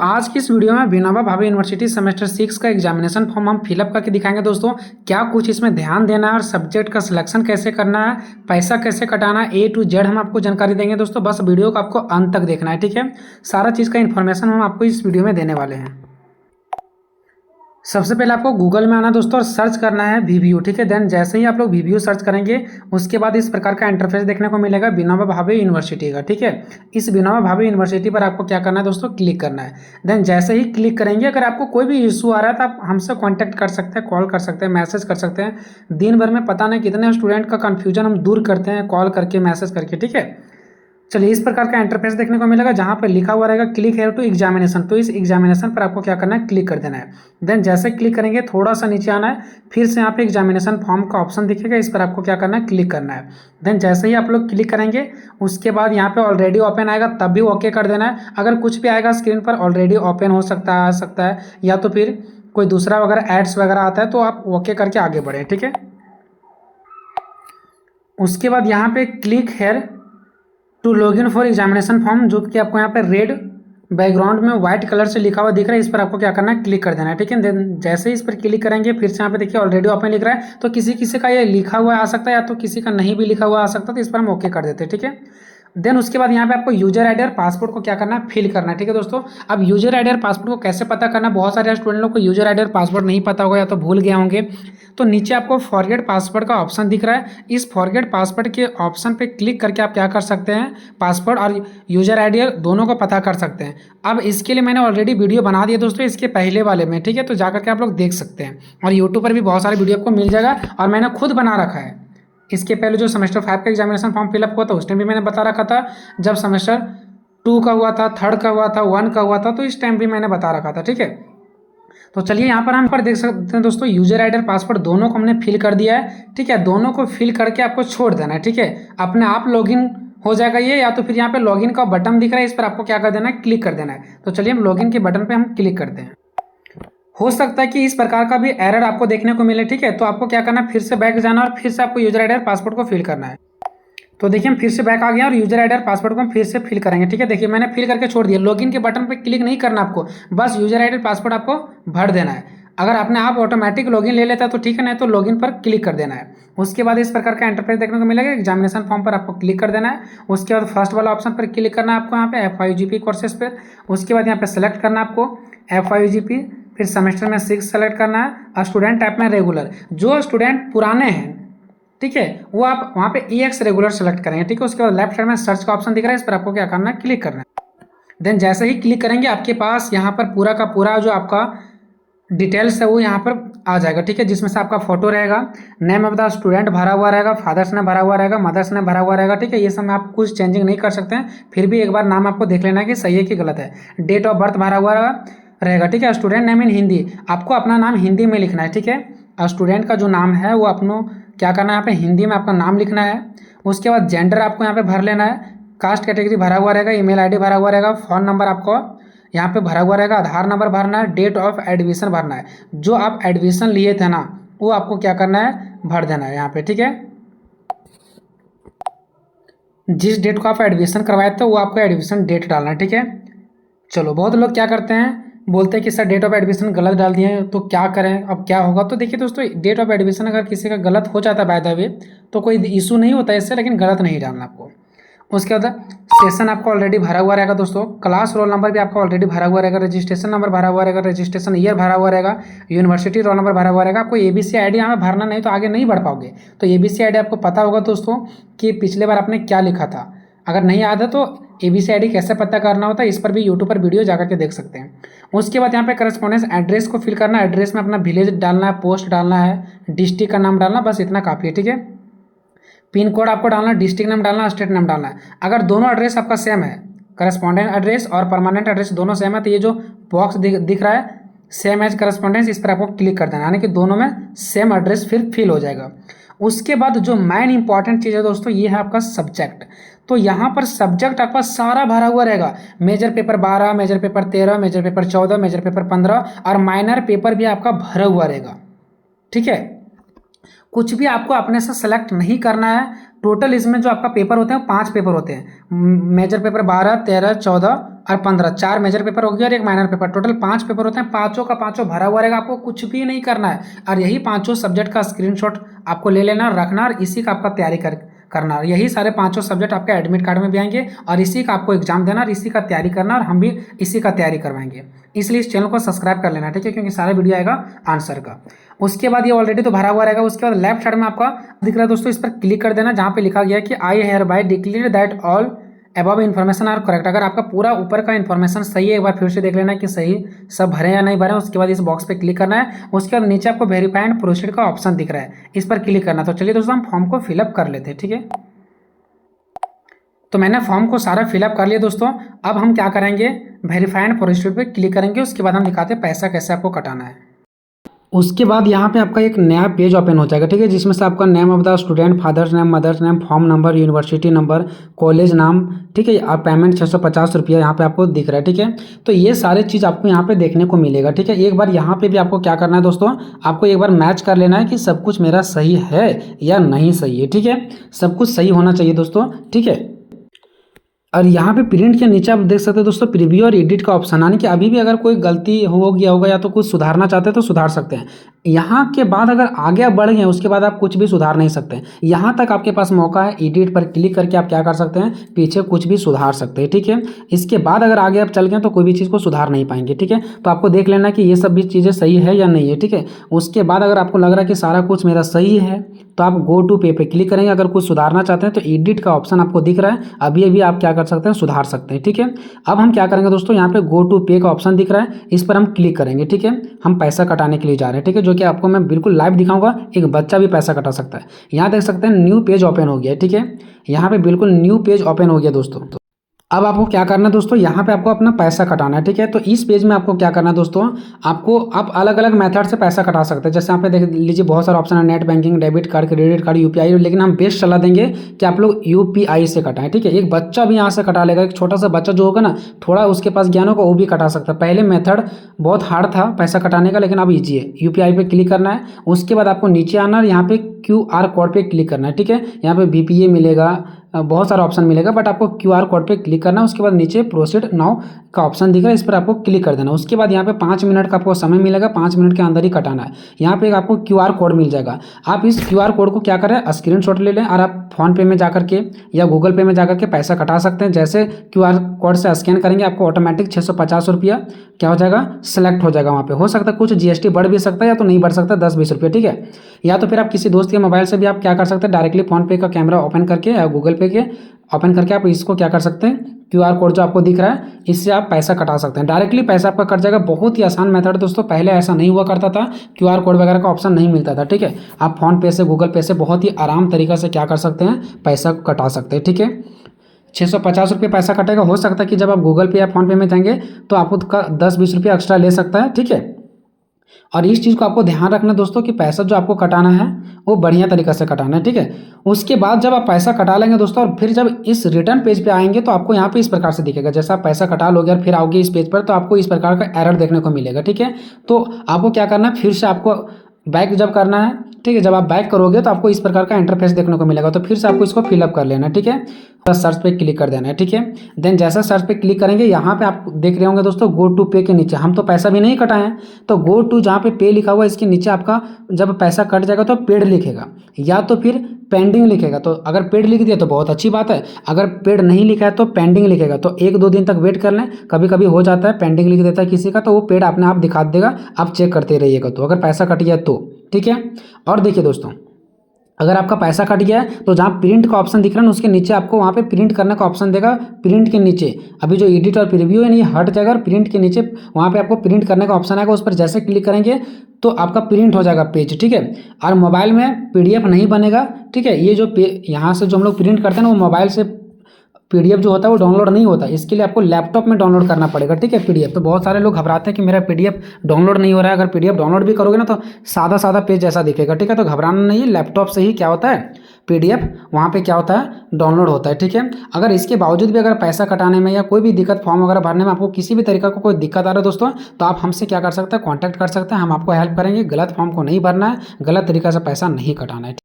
आज की इस वीडियो में विनोबा भावे यूनिवर्सिटी सेमेस्टर 6 का एग्जामिनेशन फॉर्म हम फिलअप करके दिखाएंगे दोस्तों। क्या कुछ इसमें ध्यान देना है और सब्जेक्ट का सिलेक्शन कैसे करना है, पैसा कैसे कटाना है, A to Z हम आपको जानकारी देंगे दोस्तों। बस वीडियो को आपको अंत तक देखना है, ठीक है। सारा चीज़ का इन्फॉर्मेशन हम आपको इस वीडियो में देने वाले हैं। सबसे पहले आपको गूगल में आना दोस्तों और सर्च करना है VBU, ठीक है। देन जैसे ही आप लोग VBU सर्च करेंगे उसके बाद इस प्रकार का इंटरफेस देखने को मिलेगा विनोबा भावे यूनिवर्सिटी का, ठीक है। इस विनोबा भावे यूनिवर्सिटी पर आपको क्या करना है दोस्तों, क्लिक करना है। देन जैसे ही क्लिक करेंगे, अगर आपको कोई भी इशू आ रहा है तो आप हमसे कॉन्टैक्ट कर सकते हैं, कॉल कर सकते हैं, मैसेज कर सकते हैं। दिन भर में पता नहीं कितने स्टूडेंट का कन्फ्यूजन हम दूर करते हैं कॉल करके, मैसेज करके, ठीक है। चलिए, इस प्रकार का इंटरफेस देखने को मिलेगा जहाँ पर लिखा हुआ रहेगा क्लिक हेयर टू एग्जामिनेशन। तो इस एग्जामिनेशन पर आपको क्या करना है, क्लिक कर देना है। देन जैसे क्लिक करेंगे थोड़ा सा नीचे आना है, फिर से यहाँ पे एग्जामिनेशन फॉर्म का ऑप्शन दिखेगा, इस पर आपको क्या करना है, क्लिक करना है। देन जैसे ही आप लोग क्लिक करेंगे उसके बाद यहाँ पे ऑलरेडी ओपन आएगा, तब भी ओके कर देना है। अगर कुछ भी आएगा स्क्रीन पर ऑलरेडी ओपन हो सकता है, आ सकता है, या तो फिर कोई दूसरा वगैरह एड्स वगैरह आता है, तो आप ओके करके आगे बढ़े, ठीक है। उसके बाद यहाँ पे click here to login for examination form, जो कि आपको यहाँ पे रेड बैकग्राउंड में व्हाइट कलर से लिखा हुआ दिख रहा है, इस पर आपको क्या करना है, क्लिक कर देना है, ठीक है। देन जैसे ही इस पर क्लिक करेंगे फिर से यहाँ पे देखिए ऑलरेडी ओपन लिख रहा है, तो किसी किसी का ये लिखा हुआ आ सकता है या तो किसी का नहीं भी लिखा हुआ आ सकता है, तो इस पर हम ओके कर देते हैं, ठीक है। देन उसके बाद यहाँ पे आपको यूजर आईडी और पासपोर्ट को क्या करना है, फिल करना है, ठीक है दोस्तों। अब यूजर आईडी और पासपोर्ट को कैसे पता करना, बहुत सारे स्टूडेंट लोग को यूजर आईडी और पासवर्ड नहीं पता होगा या तो भूल गए होंगे। तो नीचे आपको फॉरगेट पासवर्ड का ऑप्शन दिख रहा है, इस फॉरगेट पासवर्ड के ऑप्शन पे क्लिक करके आप क्या कर सकते हैं, पासवर्ड और यूजर आईडी दोनों को पता कर सकते हैं। अब इसके लिए मैंने ऑलरेडी वीडियो बना दिया दोस्तों इसके पहले वाले में, ठीक है। तो जाकर के आप लोग देख सकते हैं और यूट्यूब पर भी बहुत सारे वीडियो आपको मिल जाएगा और मैंने खुद बना रखा है। इसके पहले जो सेमेस्टर 5 का एग्जामिनेशन फॉर्म फिलअप हुआ था उस टाइम भी मैंने बता रखा था, जब सेमेस्टर 2 का हुआ था, 3rd का हुआ था, 1 का हुआ था, तो इस टाइम भी मैंने बता रखा था, ठीक है। तो चलिए यहाँ पर हम देख सकते हैं दोस्तों, यूजर आईडी और पासवर्ड दोनों को हमने फिल कर दिया है, ठीक है। दोनों को फिल करके आपको छोड़ देना है, ठीक है। अपने आप लॉगिन हो जाएगा ये, या तो फिर यहाँ पे लॉगिन का बटन दिख रहा है, इस पर आपको क्या कर देना है, क्लिक कर देना है। तो चलिए हम लॉगिन के बटन पर हम क्लिक करते हैं। हो सकता है कि इस प्रकार का भी एरर आपको देखने को मिले, ठीक है। तो आपको क्या करना है, फिर से बैक जाना और फिर से आपको यूजर आईडी और पासवर्ड को फिल करना है। तो देखिए हम फिर से बैक आ गए और यूजर आईडी और पासवर्ड को हम फिर से फिल करेंगे, ठीक है। देखिए मैंने फिल करके छोड़ दिया, लॉगिन के बटन पे क्लिक नहीं करना आपको, बस यूजर आईडी और पासवर्ड आपको भर देना है। अगर आपने आप ऑटोमेटिक लॉगिन ले लेता है तो ठीक है, नहीं तो लॉगिन पर क्लिक कर देना है। उसके बाद इस प्रकार का इंटरफेस देखने को मिलेगा, एग्जामिनेशन फॉर्म पर आपको क्लिक कर देना है। उसके बाद फर्स्ट वाला ऑप्शन पर क्लिक करना है आपको, यहाँ पे FYGP कोर्सेज पर। उसके बाद यहाँ पे सेलेक्ट करना है आपको FYGP, फिर सेमेस्टर में 6 सेलेक्ट करना है और स्टूडेंट टाइप में रेगुलर। जो स्टूडेंट पुराने हैं, ठीक है, वो आप वहाँ पे EX रेगुलर सेलेक्ट करेंगे, ठीक है। उसके बाद लेफ्ट साइड में सर्च का ऑप्शन दिख रहा है, इस पर आपको क्या करना है, क्लिक करना है। देन जैसे ही क्लिक करेंगे आपके पास यहाँ पर पूरा का पूरा जो आपका डिटेल्स है वो यहाँ पर आ जाएगा, ठीक है। जिसमें से आपका फोटो रहेगा, नेम ऑफ द स्टूडेंट भरा हुआ रहेगा, फादर्स ने भरा हुआ रहेगा, मदर्स ने भरा हुआ रहेगा, ठीक है। ये सब में आप कुछ चेंजिंग नहीं कर सकते हैं, फिर भी एक बार नाम आपको देख लेना है कि सही है कि गलत है। डेट ऑफ बर्थ भरा हुआ रहेगा, ठीक है। स्टूडेंट नेम इन हिंदी, आपको अपना नाम हिंदी में लिखना है, ठीक है। और स्टूडेंट का जो नाम है वो अपनों क्या करना है, यहाँ पे हिंदी में आपका नाम लिखना है। उसके बाद जेंडर आपको यहाँ पे भर लेना है, कास्ट कैटेगरी भरा हुआ रहेगा, ईमेल आईडी भरा हुआ रहेगा, फ़ोन नंबर आपको यहाँ पे भरा हुआ रहेगा, आधार नंबर भरना है, डेट ऑफ एडमिशन भरना है। जो आप एडमिशन लिए थे ना वो आपको क्या करना है, भर देना है यहाँ पे, ठीक है। जिस डेट को आप एडमिशन करवाए थे वो आपको एडमिशन डेट डालना है, ठीक है। चलो, बहुत लोग क्या करते हैं, बोलते हैं कि सर डेट ऑफ एडमिशन गलत डाल दिए हैं तो क्या करें, अब क्या होगा। तो देखिए दोस्तों, डेट ऑफ एडमिशन अगर किसी का गलत हो जाता है बाय द वे तो कोई इशू नहीं होता है इससे, लेकिन गलत नहीं डालना आपको। उसके बाद सेशन आपको ऑलरेडी भरा हुआ रहेगा दोस्तों, क्लास रोल नंबर भी आपका ऑलरेडी भरा हुआ रहेगा, रजिस्ट्रेशन नंबर भरा हुआ रहेगा, रजिस्ट्रेशन ईयर भरा हुआ रहेगा, यूनिवर्सिटी रोल नंबर भरा हुआ रहेगा। आपको ABC ID यहाँ भरना नहीं तो आगे नहीं बढ़ पाओगे। तो ABC ID आपको पता होगा दोस्तों कि पिछले बार आपने क्या लिखा था। अगर नहीं याद है तो ABC ID कैसे पता करना होता है, इस पर भी यूट्यूब पर वीडियो जाकर के देख सकते हैं। उसके बाद यहाँ पे करस्पॉन्डेंस एड्रेस को फिल करना है, एड्रेस में अपना विलेज डालना है, पोस्ट डालना है, डिस्ट्रिक्ट का नाम डालना, बस इतना काफ़ी है, ठीक है। पिन कोड आपको डालना, डिस्ट्रिक्ट नाम डालना, स्टेट नाम डालना है। अगर दोनों एड्रेस आपका सेम है, करस्पॉन्डेंट एड्रेस और परमानेंट एड्रेस दोनों सेम है, तो ये जो बॉक्स दिख रहा है सेम एज करस्पॉन्डेंस, इस पर आपको क्लिक कर देना, यानी कि दोनों में सेम एड्रेस फिर फिल हो जाएगा। उसके बाद जो मेन इंपॉर्टेंट चीज़ है दोस्तों, ये है आपका सब्जेक्ट। तो यहाँ पर सब्जेक्ट आपका सारा भरा हुआ रहेगा, major paper 12, major paper 13, major paper 14, major paper 15 और माइनर पेपर भी आपका भरा हुआ रहेगा, ठीक है। कुछ भी आपको अपने से सेलेक्ट नहीं करना है। टोटल इसमें जो आपका पेपर होते हैं 5 पेपर होते हैं, मेजर पेपर 12, 13, 14 और 15, 4 मेजर पेपर हो गया और एक माइनर पेपर, टोटल 5 पेपर होते हैं। पाँचों का पाँचों भरा हुआ रहेगा, आपको कुछ भी नहीं करना है और यही पाँचों सब्जेक्ट का स्क्रीनशॉट आपको ले लेना, रखना और इसी का आपका तैयारी करना। और यही सारे पाँचों सब्जेक्ट आपके एडमिट कार्ड में भी आएंगे और इसी का आपको एग्जाम देना और इसी का तैयारी करना और हम भी इसी का तैयारी करवाएंगे। इसलिए इस चैनल को सब्सक्राइब कर लेना, ठीक है, क्योंकि सारा वीडियो आएगा आंसर का। उसके बाद ये ऑलरेडी तो भरा हुआ रहेगा। उसके बाद लेफ्ट साइड में आपका दिख रहा है दोस्तों, इस पर क्लिक कर देना जहाँ पे लिखा गया है कि I hereby declare that all above information are correct. अगर आपका पूरा ऊपर का इन्फॉर्मेशन सही है, एक बार फिर से देख लेना कि सही सब भरे या नहीं भरे। उसके बाद इस बॉक्स पे क्लिक करना है। उसके बाद नीचे आपको वेरीफाई एंड प्रोसीड का ऑप्शन दिख रहा है, इस पर क्लिक करना। तो चलिए दोस्तों हम फॉर्म को फिलअप कर लेते हैं, ठीक है। तो मैंने फॉर्म को सारा फिलअप कर लिया दोस्तों। अब हम क्या करेंगे, वेरीफाई एंड प्रोसीड पे क्लिक करेंगे। उसके बाद हम दिखाते हैं पैसा कैसे आपको कटाना है। उसके बाद यहाँ पे आपका एक नया पेज ओपन हो जाएगा, ठीक है, जिसमें से आपका name of the student, father's name, mother's name, form number, university number, college नाम, ठीक है, और पेमेंट 650 रुपया यहाँ पे आपको दिख रहा है, ठीक है। तो ये सारे चीज़ आपको यहाँ पे देखने को मिलेगा, ठीक है। एक बार यहाँ पे भी आपको क्या करना है दोस्तों, आपको एक बार मैच कर लेना है कि सब कुछ मेरा सही है या नहीं सही है, ठीक है। सब कुछ सही होना चाहिए दोस्तों, ठीक है। और यहाँ पे प्रिंट के नीचे आप देख सकते हैं दोस्तों प्रीव्यू और एडिट का ऑप्शन, यानी कि अभी भी अगर कोई गलती हो गया होगा या तो कुछ सुधारना चाहते हैं तो सुधार सकते हैं। यहाँ के बाद अगर आगे आप बढ़ गए उसके बाद आप कुछ भी सुधार नहीं सकते। यहाँ तक आपके पास मौका है, एडिट पर क्लिक करके आप क्या कर सकते हैं, पीछे कुछ भी सुधार सकते हैं, ठीक है। इसके बाद अगर आगे आप चल गए तो कोई भी चीज़ को सुधार नहीं पाएंगे, ठीक है। तो आपको देख लेना कि ये सब भी चीज़ें सही है या नहीं है, ठीक है। उसके बाद अगर आपको लग रहा है कि सारा कुछ मेरा सही है तो आप गो टू पे पे क्लिक करेंगे। अगर कुछ सुधारना चाहते हैं तो एडिट का ऑप्शन आपको दिख रहा है, अभी अभी आप क्या कर सकते हैं, सुधार सकते हैं, ठीक है। अब हम क्या करेंगे दोस्तों, यहाँ पे गो टू पे का ऑप्शन दिख रहा है, इस पर हम क्लिक करेंगे, ठीक है। हम पैसा कटाने के लिए जा रहे हैं, ठीक है, जो कि आपको मैं बिल्कुल लाइव दिखाऊंगा। एक बच्चा भी पैसा कटा सकता है। यहाँ देख सकते हैं न्यू पेज ओपन हो गया, ठीक है। यहाँ पे बिल्कुल न्यू पेज ओपन हो गया दोस्तों। अब आपको क्या करना है दोस्तों, यहाँ पे आपको अपना पैसा कटाना है, ठीक है। तो इस पेज में आपको क्या करना है दोस्तों, आप अलग अलग मेथड से पैसा कटा सकते हैं। जैसे यहाँ पे देख लीजिए बहुत सारे ऑप्शन है, net banking, debit card, credit card, UPI, लेकिन हम बेस्ट सलाह देंगे कि आप लोग यूपीआई से कटाएं, ठीक है। एक बच्चा भी यहाँ से कटा लेगा, एक छोटा सा बच्चा जो होगा ना, थोड़ा उसके पास ज्ञान होगा, वो भी कटा सकता है। पहले मेथड बहुत हार्ड था पैसा कटाने का, लेकिन अब ईजी है। यूपीआई पे क्लिक करना है, उसके बाद आपको नीचे आना और यहाँ पे QR कोड पे क्लिक करना है, ठीक है। यहाँ पे BPA मिलेगा, बहुत सारा ऑप्शन मिलेगा, बट आपको QR कोड पे क्लिक करना है। उसके बाद नीचे प्रोसीड नाउ का ऑप्शन दिख रहा है, इस पर आपको क्लिक कर देना। उसके बाद यहाँ पे 5 मिनट का आपको समय मिलेगा, 5 मिनट के अंदर ही कटाना है। यहाँ पे आपको QR कोड मिल जाएगा। आप इस QR कोड को क्या करें, स्क्रीनशॉट ले लें और आप फोन पे में जाकर के या गूगल पे में जाकर के पैसा कटा सकते हैं। जैसे QR कोड से स्कैन करेंगे आपको ऑटोमेटिक 650 रुपया क्या हो जाएगा, सेलेक्ट हो जाएगा। वहाँ पे हो सकता है कुछ GST बढ़ भी सकता है या तो नहीं बढ़ सकता, 10-20 रुपये, ठीक है। या तो फिर आप किसी दोस्त के मोबाइल से भी आप क्या कर सकते हैं, डायरेक्टली फोन पे का कैमरा ओपन करके या गूगल पे के ओपन करके आप इसको क्या कर सकते हैं, QR कोड जो आपको दिख रहा है इससे आप पैसा कटा सकते हैं। डायरेक्टली पैसा आपका कट जाएगा। बहुत ही आसान मेथड दोस्तों, पहले ऐसा नहीं हुआ करता था, QR कोड वगैरह का ऑप्शन नहीं मिलता था, ठीक है। आप फोन पे से, गूगल पे से बहुत ही आराम तरीका से क्या कर सकते हैं, पैसा कटा सकते हैं, ठीक है। 650 रुपये पैसा कटेगा। हो सकता है कि जब आप गूगल पे या फोन पे में जाएंगे तो आपका 10-20 रुपये एक्स्ट्रा ले सकता है, ठीक है। और इस चीज़ को आपको ध्यान रखना दोस्तों कि पैसा जो आपको कटाना है वो बढ़िया तरीक़ा से कटाना है, ठीक है। उसके बाद जब आप पैसा कटा लेंगे दोस्तों और फिर जब इस रिटर्न पेज पे आएंगे तो आपको यहाँ पे इस प्रकार से दिखेगा। जैसे आप पैसा कटा लोगे और फिर आओगे इस पेज पर तो आपको इस प्रकार का एरर देखने को मिलेगा, ठीक है। तो आपको क्या करना है, फिर से आपको बैक जब करना है, ठीक है। जब आप बैक करोगे तो आपको इस प्रकार का इंटरफेस देखने को मिलेगा। तो फिर से आपको इसको फिलअप कर लेना है, ठीक है। तो सर्च पे क्लिक कर देना है, ठीक है। देन जैसा सर्च पे क्लिक करेंगे यहाँ पे आप देख रहे होंगे दोस्तों गो टू पे के नीचे, हम तो पैसा भी नहीं कटाए हैं तो गो टू जहाँ पे पे लिखा हुआ है इसके नीचे आपका जब पैसा कट जाएगा तो पेड लिखेगा या तो फिर पेंडिंग लिखेगा। तो अगर पेड लिख दिया तो बहुत अच्छी बात है, अगर पेड नहीं लिखा है तो पेंडिंग लिखेगा। तो 1-2 दिन तक वेट कर लें, कभी कभी हो जाता है पेंडिंग लिख देता है किसी का तो वो पेड अपने आप दिखा देगा, आप चेक करते रहिएगा। तो अगर पैसा कट गया तो ठीक है। और देखिए दोस्तों अगर आपका पैसा कट गया है तो जहाँ प्रिंट का ऑप्शन दिख रहा है ना उसके नीचे आपको वहाँ पे प्रिंट करने का ऑप्शन देगा। प्रिंट के नीचे अभी जो एडिट और प्रीव्यू है नहीं हट जाएगा और प्रिंट के नीचे वहाँ पे आपको प्रिंट करने का ऑप्शन आएगा। उस पर जैसे क्लिक करेंगे तो आपका प्रिंट हो जाएगा पेज, ठीक है। और मोबाइल में PDF नहीं बनेगा, ठीक है। ये जो यहाँ से जो हम लोग प्रिंट करते हैं ना वो मोबाइल से PDF जो होता है वो डाउनलोड नहीं होता, इसके लिए आपको लैपटॉप में डाउनलोड करना पड़ेगा, ठीक है। PDF तो बहुत सारे लोग घबराते हैं कि मेरा PDF डाउनलोड नहीं हो रहा है। अगर PDF डाउनलोड भी करोगे ना तो सादा सादा पेज जैसा दिखेगा, ठीक है। तो घबराना नहीं है, लैपटॉप से ही क्या होता है PDF वहाँ पे क्या होता है डाउनलोड होता है, ठीक है। अगर इसके बावजूद भी अगर पैसा कटाने में या कोई भी दिक्कत फॉर्म वगैरह भरने में आपको किसी भी तरीका को कोई दिक्कत आ रहा है दोस्तों तो आप हमसे क्या कर सकते हैं, कॉन्टैक्ट कर सकते हैं, हम आपको हेल्प करेंगे। गलत फॉर्म को नहीं भरना है, गलत तरीका से पैसा नहीं कटाना है।